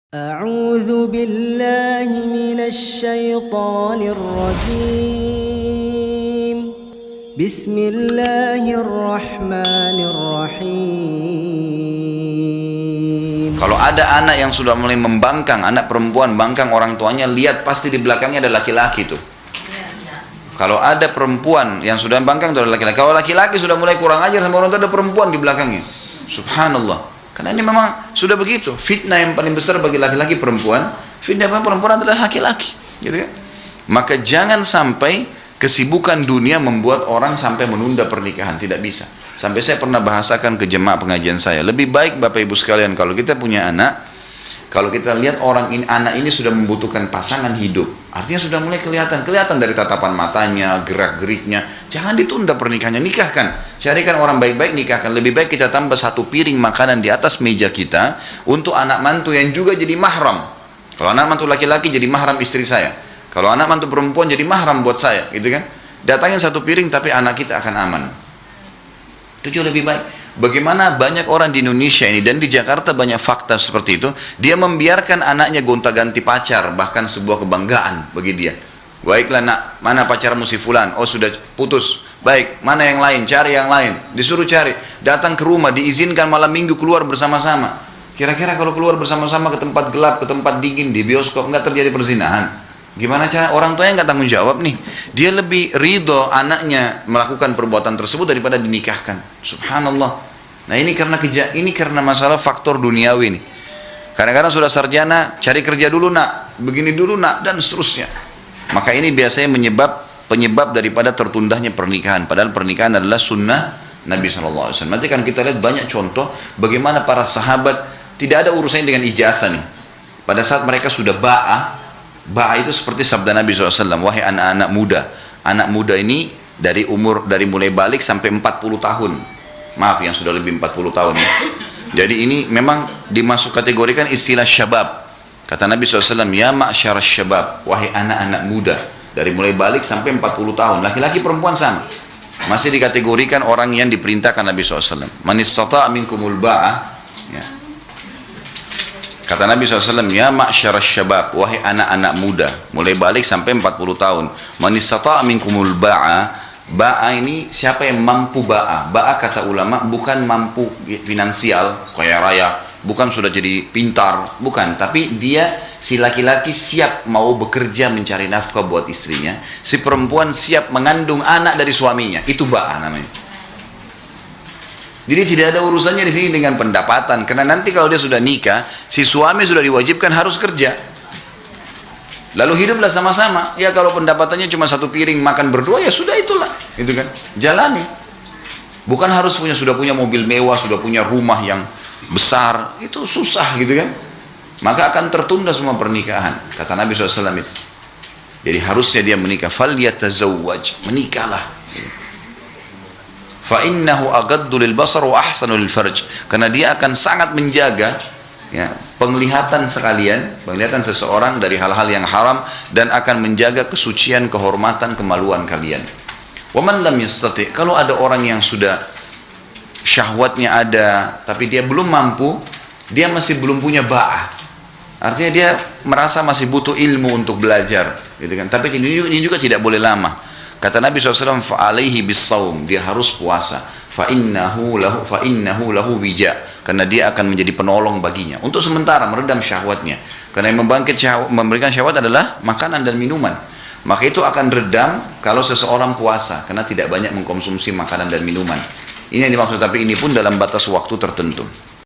أعوذ بالله من الشيطان الرجيم بسم الله الرحمن الرحيم. Kalau ada anak yang sudah mulai membangkang, anak perempuan bangkang orang tuanya, lihat pasti di belakangnya ada laki-laki tuh. Kalau ada perempuan yang sudah bangkang itu ada laki-laki. Kalau laki-laki sudah mulai kurang ajar sama orang tua, ada perempuan di belakangnya. Subhanallah. Karena ini memang sudah begitu. Fitnah yang paling besar bagi laki-laki perempuan, fitnah perempuan adalah laki-laki, gitu kan? Maka jangan sampai kesibukan dunia membuat orang sampai menunda pernikahan, tidak bisa. Sampai saya pernah bahasakan ke jemaah pengajian saya, lebih baik Bapak Ibu sekalian kalau kita punya anak, kalau kita lihat anak ini sudah membutuhkan pasangan hidup, artinya sudah mulai kelihatan dari tatapan matanya, gerak-geriknya, jangan ditunda pernikahannya, nikahkan. Carikan orang baik-baik, nikahkan. Lebih baik kita tambah satu piring makanan di atas meja kita untuk anak mantu yang juga jadi mahram. Kalau anak mantu laki-laki jadi mahram istri saya, kalau anak mantu perempuan jadi mahram buat saya, gitu kan? Datangin satu piring tapi anak kita akan aman. Itu jauh lebih baik. Bagaimana banyak orang di Indonesia ini dan di Jakarta banyak fakta seperti itu, dia membiarkan anaknya gonta-ganti pacar, bahkan sebuah kebanggaan bagi dia. Baiklah nak, mana pacarmu si fulan? Oh sudah putus. Baik, mana yang lain? Cari yang lain. Disuruh cari, datang ke rumah, diizinkan malam minggu keluar bersama-sama. Kira-kira kalau keluar bersama-sama ke tempat gelap, ke tempat dingin, di bioskop, nggak terjadi perzinahan? Gimana cara? Orang tuanya nggak tanggung jawab nih. Dia lebih ridho anaknya melakukan perbuatan tersebut daripada dinikahkan. Subhanallah. Nah ini karena masalah faktor duniawi nih. Kadang-kadang sudah sarjana, cari kerja dulu nak, begini dulu nak, dan seterusnya. Maka ini biasanya penyebab daripada tertundanya pernikahan. Padahal pernikahan adalah sunnah Nabi SAW. Nanti kan kita lihat banyak contoh bagaimana para sahabat tidak ada urusannya dengan ijazah nih. Pada saat mereka sudah ba'ah itu seperti sabda Nabi SAW, wahai anak-anak muda ini dari mulai balik sampai 40 tahun. Maaf yang sudah lebih 40 tahun ya. Jadi ini memang dimasuk kategorikan istilah syabab. Kata Nabi SAW, ya ma'syarasy syabab, wahai anak-anak muda, dari mulai balik sampai 40 tahun, laki-laki perempuan sama. Masih dikategorikan orang yang diperintahkan Nabi SAW. Man istata'a minkumul ba'ah, ya. Kata Nabi SAW, ya ma'syarasy syabab, wahai anak-anak muda, mulai balik sampai 40 tahun. Man istata'a minkumul ba'ah, ba'a ini siapa yang mampu ba'a. Ba'a kata ulama bukan mampu finansial, kaya raya, bukan sudah jadi pintar, bukan. Tapi dia, si laki-laki siap mau bekerja mencari nafkah buat istrinya. Si perempuan siap mengandung anak dari suaminya. Itu ba'a namanya. Jadi tidak ada urusannya di sini dengan pendapatan. Karena nanti kalau dia sudah nikah, si suami sudah diwajibkan harus kerja. Lalu hiduplah sama-sama. Ya kalau pendapatannya cuma satu piring makan berdua, ya sudah itulah. Itu kan. Jalani. Bukan harus sudah punya mobil mewah, sudah punya rumah yang besar. Itu susah gitu kan. Maka akan tertunda semua pernikahan. Kata Nabi SAW itu. Jadi harusnya dia menikah. Falyatazawwaj. Menikahlah. Fa innahu aghaddu lil basar wa ahsanu lil farj. Karena dia akan sangat menjaga ya, penglihatan seseorang dari hal-hal yang haram dan akan menjaga kesucian, kehormatan, kemaluan kalian. Wa man lam yastati', kalau ada orang yang sudah syahwatnya ada tapi dia belum mampu, dia masih belum punya ba'ah. Artinya dia merasa masih butuh ilmu untuk belajar, gitu kan. Tapi ini juga tidak boleh lama. Kata Nabi SAW, fa'alaihi bis-saum, dia harus puasa. Fa'innahu lahu wija, karena dia akan menjadi penolong baginya untuk sementara meredam syahwatnya. Karena yang memberikan syahwat adalah makanan dan minuman. Maka itu akan redam kalau seseorang puasa, karena tidak banyak mengkonsumsi makanan dan minuman. Ini yang dimaksud, tapi ini pun dalam batas waktu tertentu.